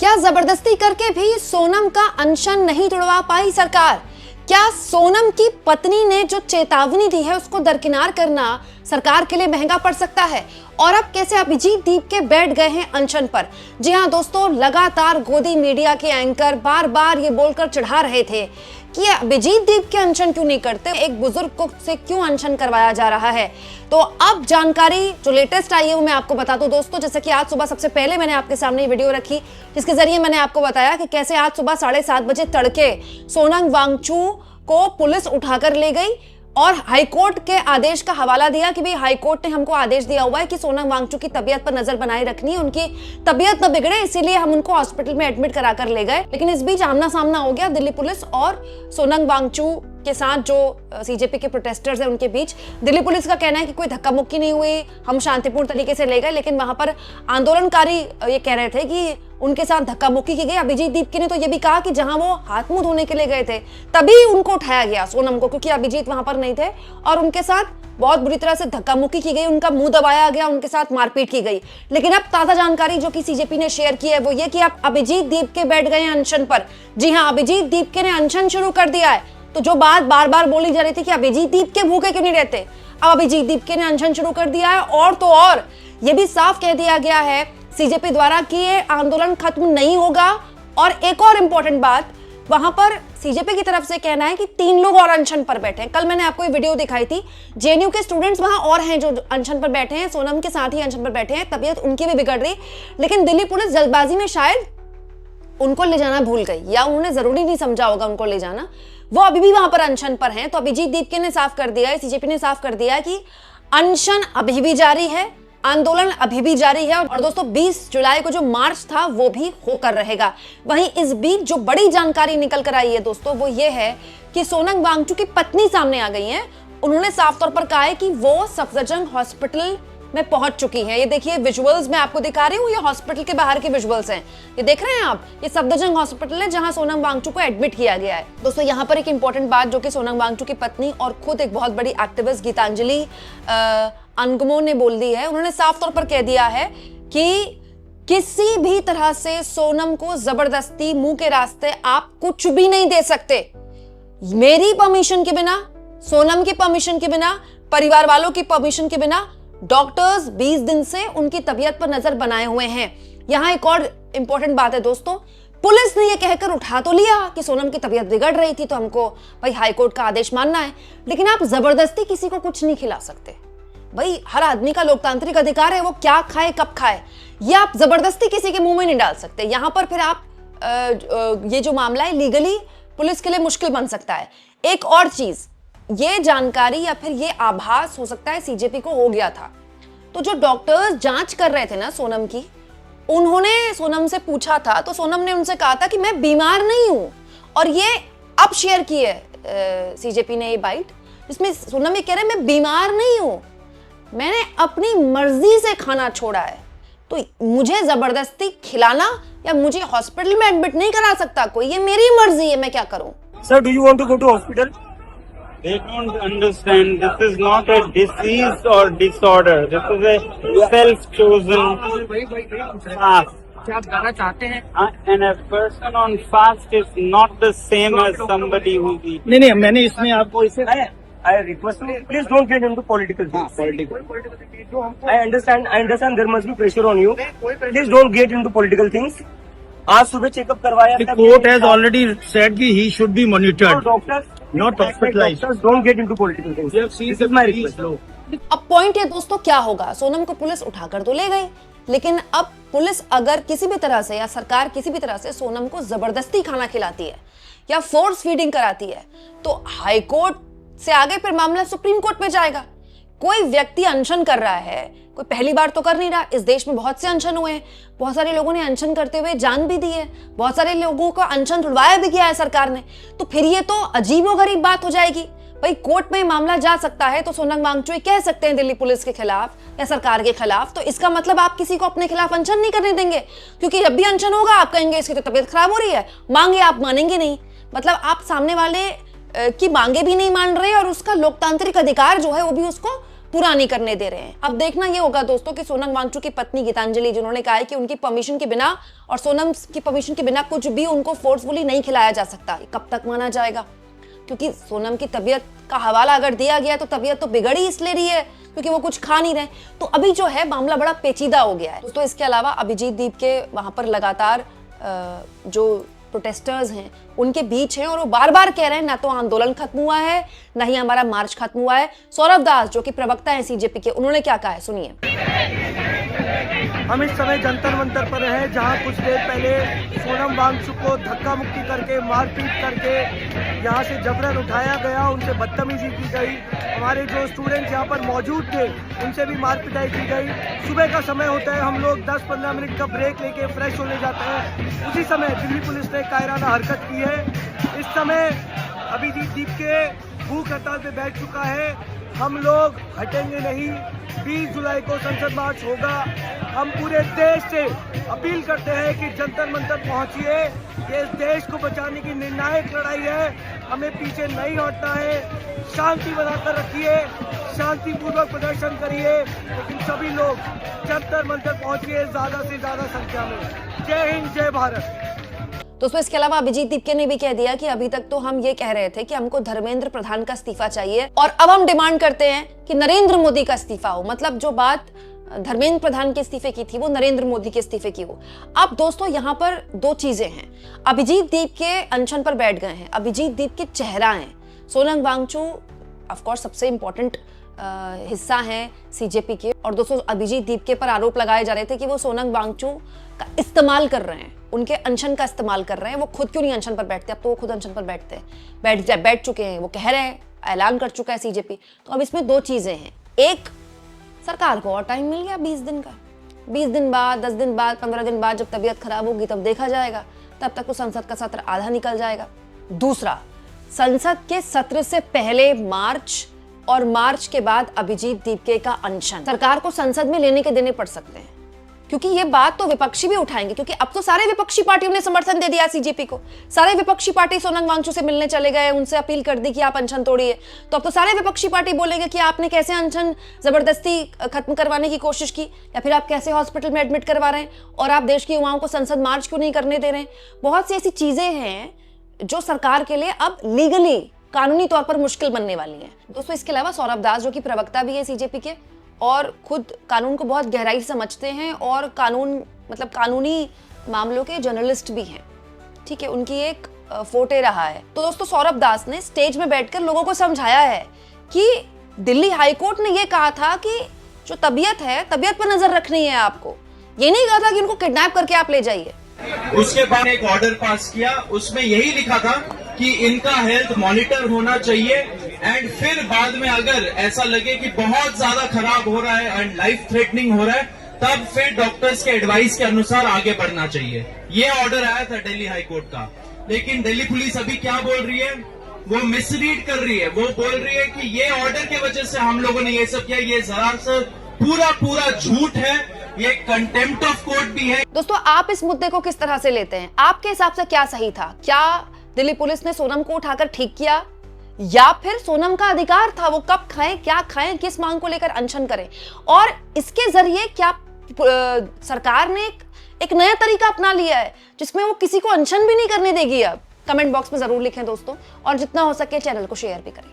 क्या जबरदस्ती करके भी सोनम का अनशन नहीं तुड़वा पाई सरकार? क्या सोनम की पत्नी ने जो चेतावनी दी है उसको दरकिनार करना सरकार के लिए महंगा पड़ सकता है? और अब कैसे अभिजीत दीप के बैठ गए हैं अनशन पर? जी हाँ दोस्तों, लगातार गोदी मीडिया के एंकर बार बार ये बोलकर चढ़ा रहे थे कि अभिजीत दीप के अनशन क्यों नहीं करते, एक बुजुर्ग को से क्यों अनशन करवाया जा रहा है। तो अब जानकारी जो लेटेस्ट आई है वो मैं आपको बता दूं दोस्तों। जैसे कि आज सुबह सबसे पहले मैंने आपके सामने वीडियो रखी जिसके जरिए मैंने आपको बताया कि कैसे आज सुबह 7:30 बजे तड़के सोनम वांगचू को पुलिस उठाकर ले गई और हाईकोर्ट के आदेश का हवाला दिया कि भाई हाईकोर्ट ने हमको आदेश दिया हुआ है कि सोनम वांगचू की तबीयत पर नजर बनाए रखनी है, उनकी तबीयत न बिगड़े, इसीलिए हम उनको हॉस्पिटल में एडमिट कराकर ले गए। लेकिन इस बीच आमना सामना हो गया दिल्ली पुलिस और सोनम वांगचू के साथ जो सीजेपी के प्रोटेस्टर्स हैं उनके बीच। दिल्ली पुलिस का कहना है कि कोई धक्का मुक्की नहीं हुई, हम शांतिपूर्ण तरीके से ले गए, लेकिन वहां पर आंदोलनकारी ये कह रहे थे कि उनके साथ धक्का मुक्की की गई। अभिजीत दीप ने तो ये भी कहा कि जहां वो हाथ मुंह धोने के लिए गए थे तभी उनको उठाया गया सोनम को, क्योंकि अभिजीत वहां पर नहीं थे और उनके साथ बहुत बुरी तरह से धक्का मुक्की की गई, उनका मुंह दबाया गया, उनके साथ मारपीट की गई। लेकिन अब ताजा जानकारी जो कि सीजेपी ने शेयर की है वो ये कि अब अभिजीत दीप के बैठ गए अनशन पर। जी हाँ, अभिजीत दीप ने अनशन शुरू कर दिया है। तो जो बात बार बार बोली जा रही थी कि अभिजीत दीप के भूखे क्यों नहीं रहते, अब अभिजीत दीप ने अनशन शुरू कर दिया है। और तो और ये भी साफ कह दिया गया है सीजेपी द्वारा कि ये आंदोलन खत्म नहीं होगा। और एक और इंपॉर्टेंट बात, वहां पर सीजेपी की तरफ से कहना है कि 3 लोग और अनशन पर बैठे हैं। कल मैंने आपको ये वीडियो दिखाई थी, जेएनयू के स्टूडेंट्स वहां और हैं जो अनशन पर बैठे हैं, सोनम के साथ ही अनशन पर बैठे हैं, तबीयत उनकी भी बिगड़ रही, लेकिन दिल्ली पुलिस जल्दबाजी में शायद उनको ले जाना भूल गई या उन्होंने जरूरी नहीं समझा होगा उनको ले जाना। वो अभी भी वहां पर अनशन पर हैं। तो अभिजीत दीप ने साफ कर दिया है, सीजेपी ने साफ कर दिया है कि अनशन अभी भी जारी है, आंदोलन अभी भी जारी है। और दोस्तों 20 जुलाई को जो मार्च था वो भी होकर रहेगा। वहीं इस बीच जो बड़ी जानकारी निकल कर आई है दोस्तों वो ये है कि सोनम वांगचू की पत्नी सामने आ गई हैं। उन्होंने साफ तौर पर कहा है कि वो सफदरजंग हॉस्पिटल में पहुंच चुकी हैं। ये देखिए विजुअल्स मैं आपको दिखा रही हूँ, ये हॉस्पिटल के बाहर के विजुअल्स हैं, ये देख रहे हैं आप, ये सफदरजंग हॉस्पिटल है जहां सोनम वांगचू को एडमिट किया गया है। दोस्तों यहाँ पर एक इंपॉर्टेंट बात जो कि सोनम वांगचू की पत्नी और खुद एक बहुत बड़ी एक्टिविस्ट गीतांजलि अनगमो ने बोल दी है। उन्होंने साफ तौर पर कह दिया है कि किसी भी तरह से सोनम को जबरदस्ती मुंह के रास्ते आप कुछ भी नहीं दे सकते। मेरी परमिशन के बिना, सोनम की परमिशन के बिना, परिवार वालों की परमिशन के बिना डॉक्टर्स 20 दिन से उनकी तबीयत पर नजर बनाए हुए हैं। यहां एक और इंपॉर्टेंट बात है दोस्तों, पुलिस ने यह कहकर उठा तो लिया कि सोनम की तबीयत बिगड़ रही थी तो हमको भाई हाईकोर्ट का आदेश मानना है, लेकिन आप जबरदस्ती किसी को कुछ नहीं खिला सकते। भाई हर आदमी का लोकतांत्रिक अधिकार है वो क्या खाए कब खाए, ये आप जबरदस्ती किसी के मुंह में नहीं डाल सकते। यहां पर फिर आप ये जो मामला है लीगली पुलिस के लिए मुश्किल बन सकता है। एक और चीज, ये जानकारी या फिर ये आभास हो सकता है सीजेपी को हो गया था। तो जो डॉक्टर्स जांच कर रहे थे ना सोनम की, उन्होंने सोनम से पूछा था तो सोनम ने उनसे कहा था कि मैं बीमार नहीं हूं। और ये अब शेयर की है सीजेपी ने ये बाइट, जिसमें सोनम ये कह रहे हैं मैं बीमार नहीं हूं, मैंने अपनी मर्जी से खाना छोड़ा है, तो मुझे जबरदस्ती खिलाना या मुझे हॉस्पिटल में एडमिट नहीं करा सकता कोई, ये मेरी मर्जी है, मैं क्या करूं। Sir, do you want to go to hospital? They don't understand. This is not a disease or disorder. This is a self-chosen fast. क्या आप जाना चाहते हैं? And a person on fast is not the same as somebody who eats. नहीं, मैंने इसमें आपको इसे I request you, please don't get into political things. I understand there must be pressure on you. Please don't get into political things. आज सुबह checkup करवाया। The court has already said that he should be monitored, Doctors, not hospitalized. Doctors don't get into political things. This is my request. अब point है दोस्तों क्या होगा, सोनम को police उठाकर तो ले गई, लेकिन अब पुलिस अगर किसी भी तरह से या सरकार किसी भी तरह से सोनम को जबरदस्ती खाना खिलाती है या फोर्स फीडिंग कराती है तो हाईकोर्ट से आगे फिर मामला सुप्रीम कोर्ट में जाएगा। कोई व्यक्ति अनशन कर रहा है, कोई पहली बार तो कर नहीं रहा, इस देश में बहुत से अनशन हुए हैं, बहुत सारे लोगों ने अनशन करते हुए जान भी दी है, बहुत सारे लोगों का अनशन छुड़वाया भी किया है सरकार ने, तो फिर ये तो अजीबोगरीब बात हो जाएगी। भाई कोर्ट में मामला जा सकता है तो सोनम वांगचू कह सकते हैं दिल्ली पुलिस के खिलाफ या सरकार के खिलाफ, तो इसका मतलब आप किसी को अपने खिलाफ अनशन नहीं करने देंगे, क्योंकि जब भी अनशन होगा आप कहेंगे इसकी तो तबीयत खराब हो रही है, मांगे आप मानेंगे नहीं। मतलब आप सामने वाले की मांगे भी नहीं मान रहे और उसका लोकतांत्रिक अधिकार जो है वो भी उसको पूरा नहीं करने दे रहे हैं। अब देखना ये होगा दोस्तों कि सोनम वांगचुक की पत्नी गीतांजलि, जिन्होंने कहा है कि उनकी परमिशन के बिना और सोनम की परमिशन के बिना कुछ भी उनको फोर्सफुली नहीं खिलाया जा सकता, कब तक माना जाएगा? क्योंकि सोनम की तबीयत का हवाला अगर दिया गया तो तबीयत तो बिगड़ ही इसलिए रही है क्योंकि वो कुछ खा नहीं रहे। तो अभी जो है मामला बड़ा पेचीदा हो गया है दोस्तों। इसके अलावा अभिजीत दीप के वहां पर लगातार जो प्रोटेस्टर्स हैं उनके बीच हैं और वो बार बार कह रहे हैं ना तो आंदोलन खत्म हुआ है ना ही हमारा मार्च खत्म हुआ है। सौरभ दास जो कि प्रवक्ता है सीजेपी के, उन्होंने क्या कहा है सुनिए। हम इस समय जंतर मंतर पर हैं, जहां कुछ देर पहले सोनम वांगचुक को धक्का मुक्की करके मारपीट करके यहां से जबरन उठाया गया, उनसे बदतमीजी की गई। हमारे जो स्टूडेंट्स यहां पर मौजूद थे उनसे भी मारपिटाई की गई। सुबह का समय होता है, हम लोग 10-15 मिनट का ब्रेक लेके फ्रेश होने जाते हैं, उसी समय दिल्ली पुलिस ने कायराना हरकत की है। इस समय अभिजीत दीप के भूख हड़ताल पे बैठ चुका है। हम लोग हटेंगे नहीं। 20 जुलाई को संसद मार्च होगा। हम पूरे देश से अपील करते हैं कि जंतर मंतर पहुंचिए। ये इस देश को बचाने की निर्णायक लड़ाई है, हमें पीछे नहीं हटना है। शांति बनाकर रखिए, शांतिपूर्वक प्रदर्शन करिए, लेकिन सभी लोग जंतर मंतर पहुंचिए ज्यादा से ज्यादा संख्या में। जय हिंद, जय भारत। दोस्तों इसके अलावा अभिजीत दीपके ने भी कह दिया कि अभी तक तो हम ये कह रहे थे कि हमको धर्मेंद्र प्रधान का इस्तीफा चाहिए और अब हम डिमांड करते हैं कि नरेंद्र मोदी का इस्तीफा हो। मतलब जो बात धर्मेंद्र प्रधान के इस्तीफे की थी वो नरेंद्र मोदी के इस्तीफे की हो। अब दोस्तों यहाँ पर दो चीजें हैं। अभिजीत दीप के अनशन पर बैठ गए हैं, अभिजीत दीप के चेहरा हैं। सोनम वांगचुक ऑफ कोर्स सबसे इंपॉर्टेंट हिस्सा है सीजेपी के। और दोस्तों अभिजीत दीप के पर आरोप लगाए जा रहे थे कि वो सोनम वांगचुक का इस्तेमाल कर रहे हैं, उनके अनशन का इस्तेमाल कर रहे हैं। वो खुद क्यों नहीं अनशन पर बैठते? अब तो वो खुद अनशन पर बैठते हैं, बैठ चुके हैं। वो कह रहे हैं, ऐलान कर चुका है सीजेपी। तो अब इसमें दो चीजें हैं। एक, सरकार को और टाइम मिल गया 20 दिन का। 20 दिन बाद, 10 दिन बाद, 15 दिन बाद जब तबीयत खराब होगी तब देखा जाएगा। तब तक तो संसद का सत्र आधा निकल जाएगा। दूसरा, संसद के सत्र से पहले मार्च और मार्च के बाद अभिजीत दीपके का अनशन सरकार को संसद में लेने के देने पड़ सकते हैं, क्योंकि ये बात तो विपक्षी भी उठाएंगे। क्योंकि अब तो सारे विपक्षी पार्टियों ने समर्थन दे दिया सीजेपी को। सारे विपक्षी पार्टी सोनम वांगचुक से मिलने चले गए, उनसे अपील कर दी कि आप अनशन तोड़िए। तो अब तो सारे विपक्षी पार्टी बोलेंगे कि आपने कैसे अनशन जबरदस्ती खत्म करवाने की कोशिश की, या फिर आप कैसे हॉस्पिटल में एडमिट करवा रहे हैं और आप देश की युवाओं को संसद मार्च क्यों नहीं करने दे रहे हैं। बहुत सी ऐसी चीजें हैं जो सरकार के लिए अब लीगली, कानूनी तौर पर मुश्किल बनने वाली है। दोस्तों इसके अलावा सौरभ दास जो कि प्रवक्ता भी है सीजेपी के और खुद कानून को बहुत गहराई से समझते हैं और कानूनी मामलों के जर्नलिस्ट भी हैं, ठीक है, उनकी एक फोटे रहा है। तो दोस्तों सौरभ दास ने स्टेज में बैठकर लोगों को समझाया है कि दिल्ली हाईकोर्ट ने यह कहा था कि जो तबीयत है, तबीयत पर नजर रखनी है आपको। ये नहीं कहा था कि उनको किडनैप करके आप ले जाइए। उसके बाद एक ऑर्डर पास किया, उसमें यही लिखा था कि इनका हेल्थ मॉनिटर होना चाहिए एंड फिर बाद में अगर ऐसा लगे कि बहुत ज्यादा खराब हो रहा है एंड लाइफ थ्रेटनिंग हो रहा है, तब फिर डॉक्टर्स के एडवाइस के अनुसार आगे बढ़ना चाहिए। ये ऑर्डर आया था दिल्ली हाई कोर्ट का। लेकिन दिल्ली पुलिस अभी क्या बोल रही है? वो मिसरीड कर रही है। वो बोल रही है कि ये ऑर्डर की वजह से हम लोगों ने ये सब किया। ये जरा पूरा झूठ है, ये कंटेम्प्ट ऑफ कोर्ट भी है। दोस्तों आप इस मुद्दे को किस तरह से लेते हैं? आपके हिसाब से क्या सही था? क्या दिल्ली पुलिस ने सोनम को उठाकर ठीक किया, या फिर सोनम का अधिकार था वो कब खाएं, क्या खाएं, किस मांग को लेकर अनशन करें? और इसके जरिए क्या सरकार ने एक नया तरीका अपना लिया है जिसमें वो किसी को अनशन भी नहीं करने देगी? अब कमेंट बॉक्स में जरूर लिखें दोस्तों, और जितना हो सके चैनल को शेयर भी करें।